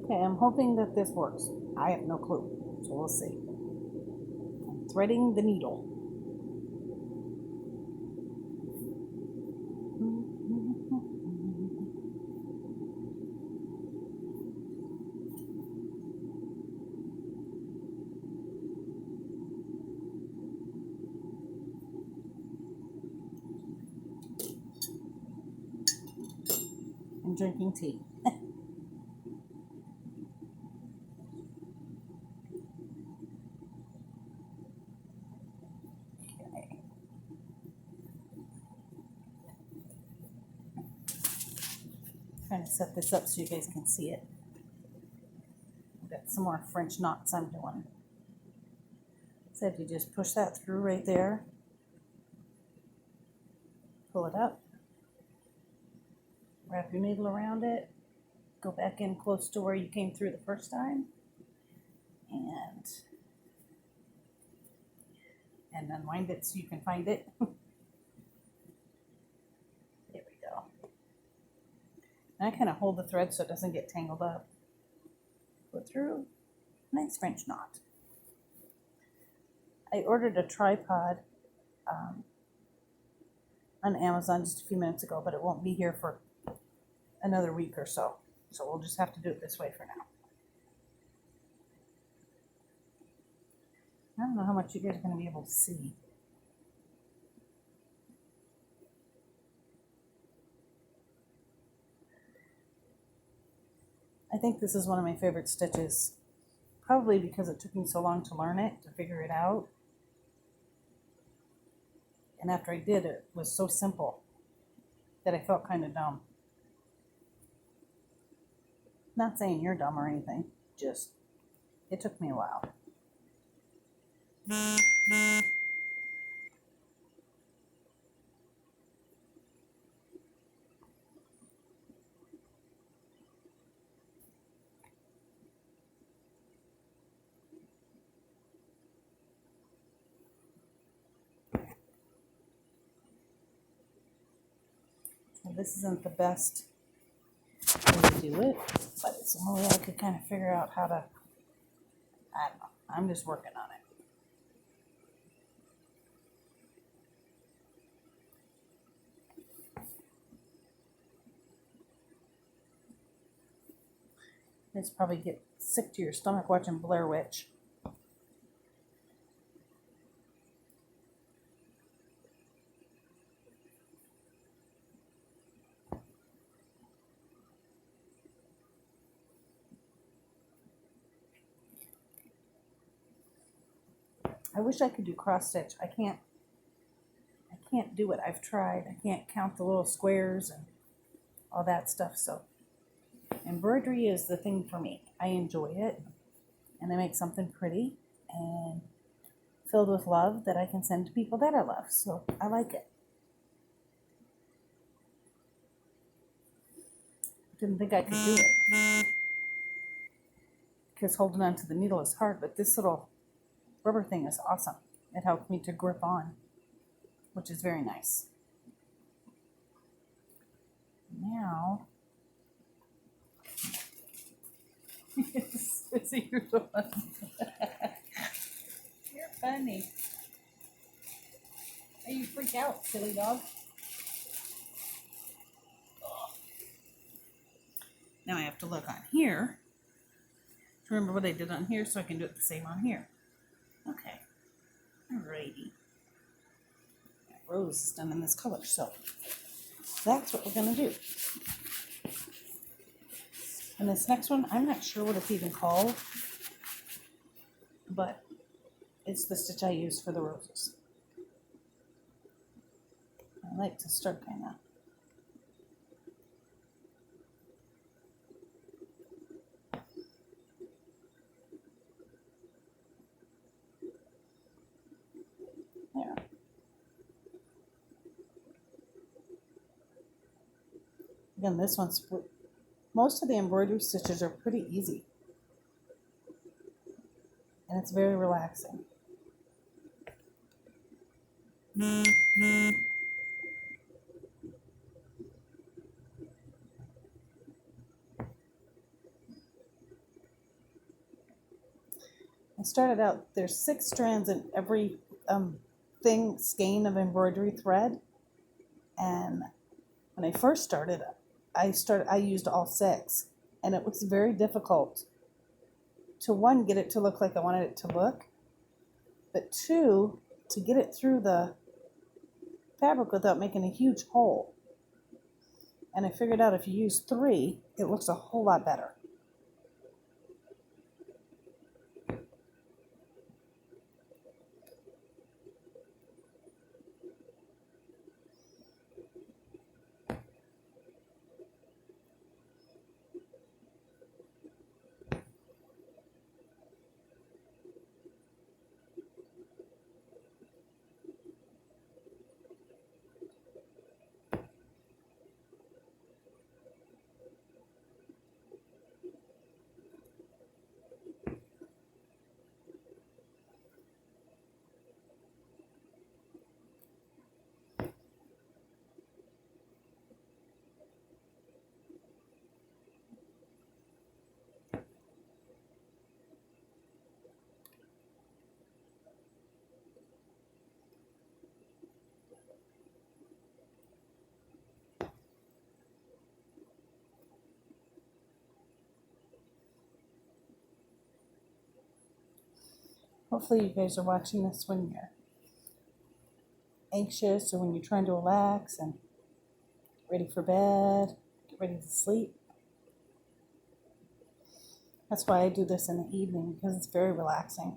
Okay, I'm hoping that this works. I have no clue, so we'll see. I'm threading the needle. I'm drinking tea. Okay. Trying to set this up so you guys can see it. I've got some more French knots I'm doing. So if you just push that through right there, pull it up, wrap your needle around it, go back in close to where you came through the first time, and unwind it so you can find it. There we go. And I kind of hold the thread so it doesn't get tangled up. Put through, nice French knot. I ordered a tripod on Amazon just a few minutes ago, but it won't be here for another week or so. So we'll just have to do it this way for now. I don't know how much you guys are going to be able to see. I think this is one of my favorite stitches, probably because it took me so long to learn it, to figure it out. And after I did, it was so simple that I felt kind of dumb. Not saying you're dumb or anything, just it took me a while. So this isn't the best way to do it, but it's the only way I could kind of figure out how to, I don't know, I'm just working on it. It's probably get sick to your stomach watching Blair Witch. I wish I could do cross stitch. I can't do it. I've tried. I can't count the little squares and all that stuff. So embroidery is the thing for me. I enjoy it, and I make something pretty and filled with love that I can send to people that I love. So I like it. Didn't think I could do it because holding on to the needle is hard, but this little rubber thing is awesome. It helped me to grip on, which is very nice. Now, you're funny. Hey, you freak out, silly dog. Now I have to look on here to remember what I did on here so I can do it the same on here. Okay. Alrighty. That rose is done in this color, so that's what we're going to do. And this next one, I'm not sure what it's even called, but it's the stitch I use for the roses. I like to start kind of there. Again, this one's, most of the embroidery stitches are pretty easy. And it's very relaxing. started out, there's 6 strands in every skein of embroidery thread. And when I first started, I used all 6. And it was very difficult to, one, get it to look like I wanted it to look, but 2, to get it through the fabric without making a huge hole. And I figured out if you use 3, it looks a whole lot better. Hopefully you guys are watching this when you're anxious or when you're trying to relax and ready for bed, get ready to sleep. That's why I do this in the evening, because it's very relaxing.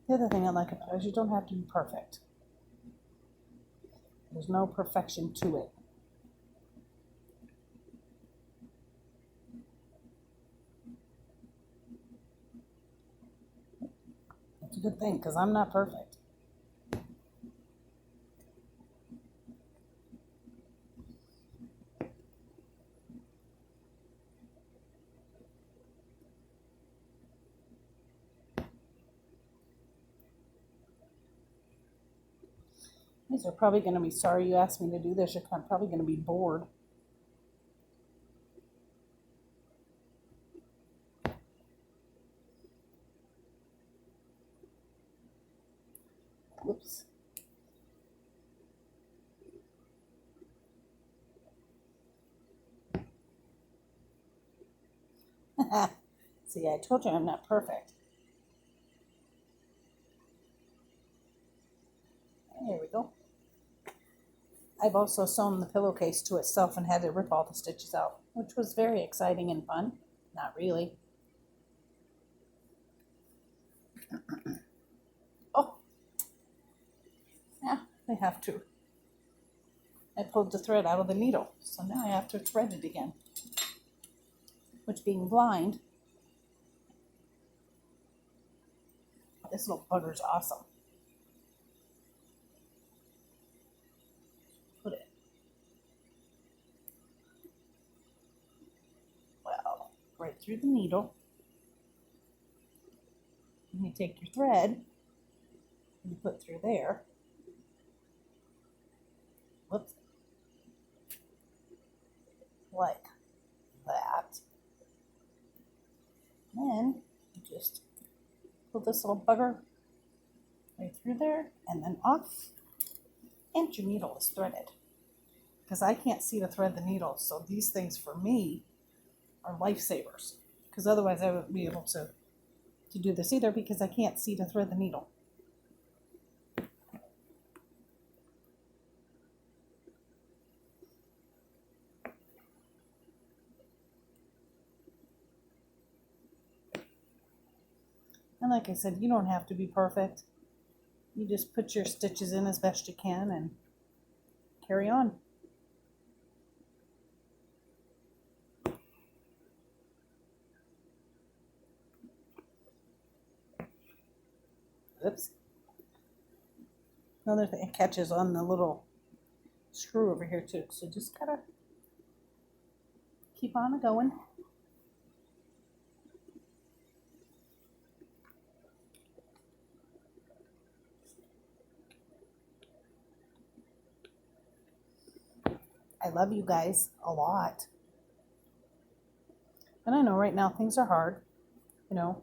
The other thing I like about it is you don't have to be perfect. There's no perfection to it. It's a good thing, because I'm not perfect. These are probably going to be sorry you asked me to do this. You're probably going to be bored. Whoops. See, I told you I'm not perfect. There we go. I've also sewn the pillowcase to itself and had to rip all the stitches out, which was very exciting and fun. Not really. Oh, yeah, I have to. I pulled the thread out of the needle, so now I have to thread it again. Which, being blind, this little bugger's awesome. Put it, well, right through the needle. And you take your thread and you put through there. Whoops. Like that. Then you just pull this little bugger right through there and then off, and your needle is threaded. Because I can't see to thread the needle, so these things for me are lifesavers. Because otherwise I wouldn't be able to do this either, because I can't see to thread the needle. And like I said, you don't have to be perfect. You just put your stitches in as best you can and carry on. Oops. Another thing, it catches on the little screw over here too. So just gotta keep on going. I love you guys a lot. And I know right now things are hard. You know,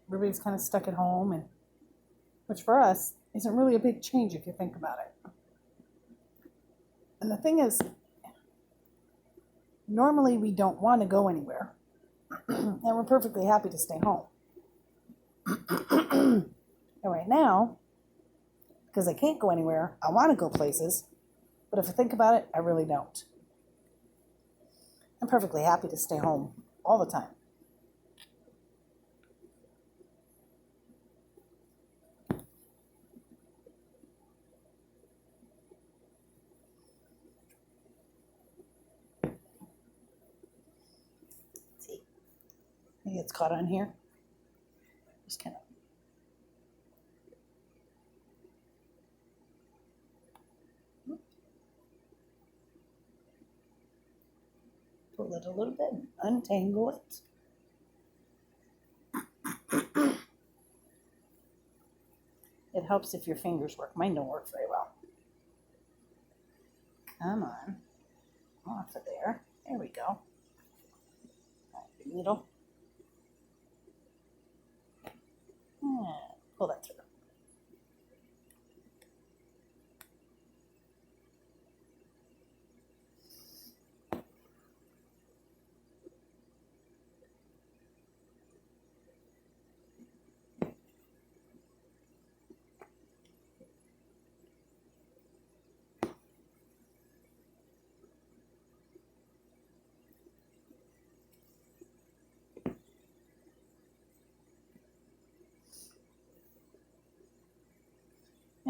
everybody's kind of stuck at home, and which for us isn't really a big change if you think about it. And the thing is, normally we don't want to go anywhere, and we're perfectly happy to stay home. And right now, because I can't go anywhere, I want to go places, but if I think about it, I really don't. I'm perfectly happy to stay home all the time. Let's see. Maybe it's caught on here. Just kind of. Pull it a little bit and untangle it. It helps if your fingers work. Mine don't work very well. Come on. Off of there. There we go. Needle. And pull that through.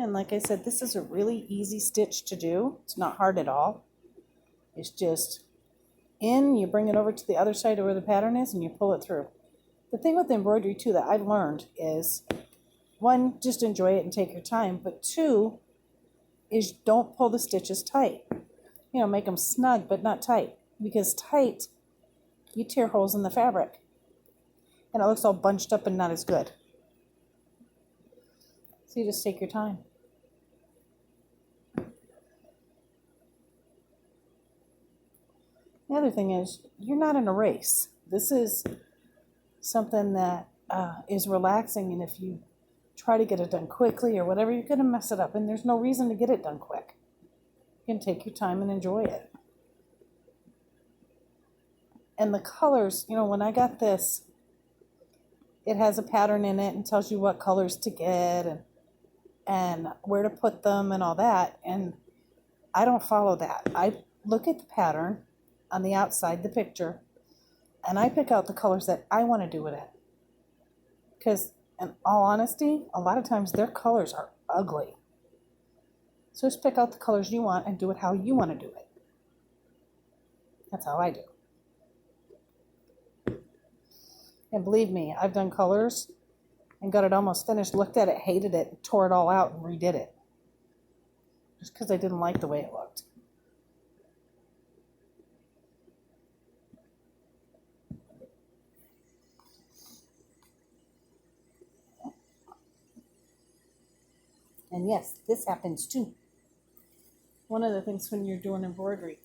And like I said, this is a really easy stitch to do. It's not hard at all. It's just in, you bring it over to the other side of where the pattern is, and you pull it through. The thing with embroidery too that I've learned is, one, just enjoy it and take your time, but two, is don't pull the stitches tight. You know, make them snug but not tight, because tight, you tear holes in the fabric and it looks all bunched up and not as good. So you just take your time. The other thing is, you're not in a race. This is something that is relaxing, and if you try to get it done quickly or whatever, you're going to mess it up, and there's no reason to get it done quick. You can take your time and enjoy it. And the colors, you know, when I got this, it has a pattern in it and tells you what colors to get and where to put them and all that. And I don't follow that. I look at the pattern on the outside, the picture, and I pick out the colors that I want to do with it. Because in all honesty, a lot of times their colors are ugly. So just pick out the colors you want and do it how you want to do it. That's how I do. And believe me, I've done colors and got it almost finished, looked at it, hated it, tore it all out and redid it. Just because I didn't like the way it looked. And yes, this happens too. One of the things when you're doing embroidery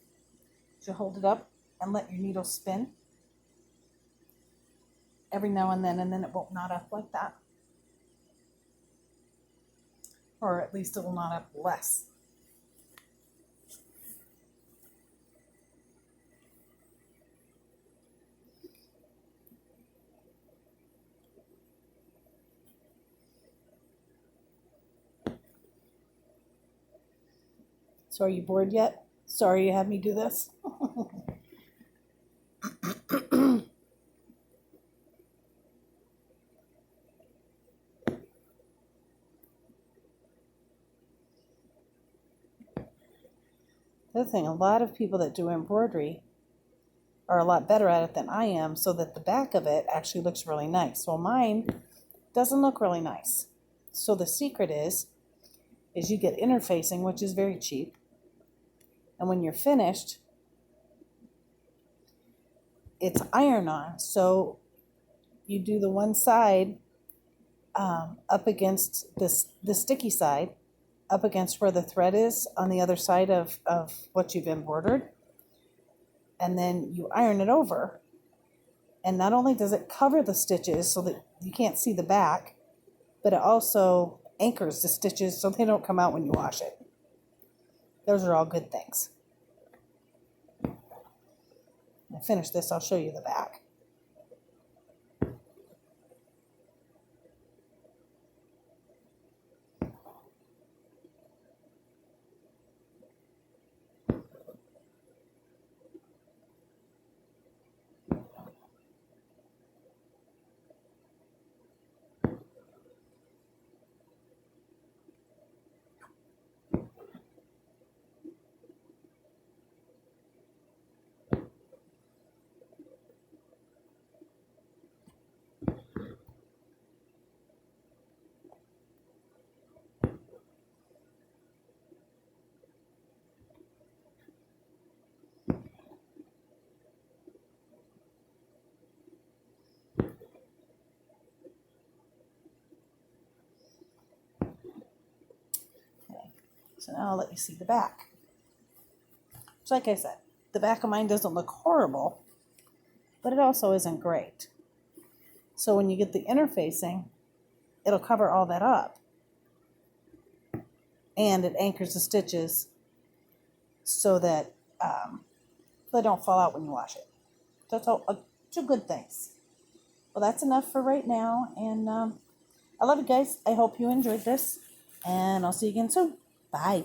is you hold it up and let your needle spin every now and then it won't knot up like that. Or at least it will knot up less. So are you bored yet? Sorry you had me do this. The other thing, a lot of people that do embroidery are a lot better at it than I am, so that the back of it actually looks really nice. Well, mine doesn't look really nice. So the secret is you get interfacing, which is very cheap. And when you're finished, it's iron-on. So you do the one side up against the sticky side, up against where the thread is on the other side of what you've embroidered. And then you iron it over. And not only does it cover the stitches so that you can't see the back, but it also anchors the stitches so they don't come out when you wash it. Those are all good things. When I finish this, I'll show you the back. So now I'll let you see the back. So like I said, the back of mine doesn't look horrible, but it also isn't great. So when you get the interfacing, it'll cover all that up. And it anchors the stitches so that they don't fall out when you wash it. So it's all two good things. Well, that's enough for right now. And I love you guys. I hope you enjoyed this. And I'll see you again soon. Bye.